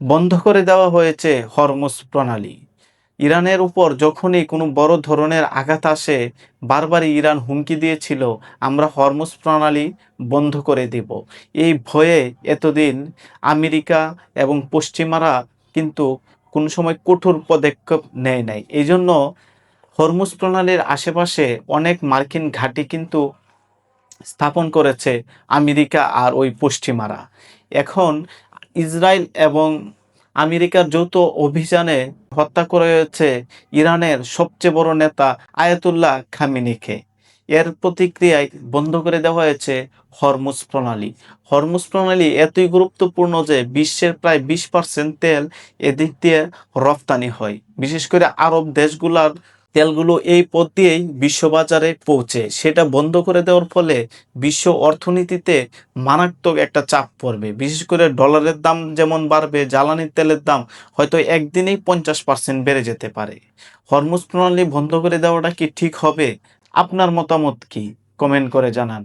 বন্ধ করে দেওয়া হয়েছে হরমুজ প্রণালী। ইরানের উপর যখনই কোনো বড় ধরনের আঘাত আসে, বারবারই ইরান হুমকি দিয়েছিল, আমরা হরমুজ প্রণালী বন্ধ করে দেব। এই ভয়ে এতদিন আমেরিকা এবং পশ্চিমারা কিন্তু কোনো সময় কঠোর পদক্ষেপ নেয় নাই। এই জন্য হরমুজ প্রণালীর আশেপাশে অনেক মার্কিন ঘাঁটি কিন্তু স্থাপন করেছে আমেরিকা আর ওই পশ্চিমারা। এখন ইসরায়েল এবং আমেরিকার যৌথ অভিযানে হত্যা করা হয়েছে ইরানের সবচেয়ে বড় নেতা আয়াতুল্লাহ খামেনিকে। এর প্রতিক্রিয়ায় বন্ধ করে দেওয়া হয়েছে হরমুজ প্রণালী। হরমুজ প্রণালী এতই গুরুত্বপূর্ণ যে বিশ্বের প্রায় 20% তেল এদিক দিয়ে রপ্তানি হয়। বিশেষ করে আরব দেশগুলার তেলগুলো এই পথ দিয়েই বিশ্ববাজারে পৌঁছে। সেটা বন্ধ করে দেওয়ার ফলে বিশ্ব অর্থনীতিতে মারাত্মক একটা চাপ পড়বে। বিশেষ করে ডলারের দাম যেমন বাড়বে, জ্বালানি তেলের দাম হয়তো একদিনেই 50% বেড়ে যেতে পারে। হরমুজ প্রণালী বন্ধ করে দেওয়াটা কি ঠিক হবে? আপনার মতামত কি? কমেন্ট করে জানান।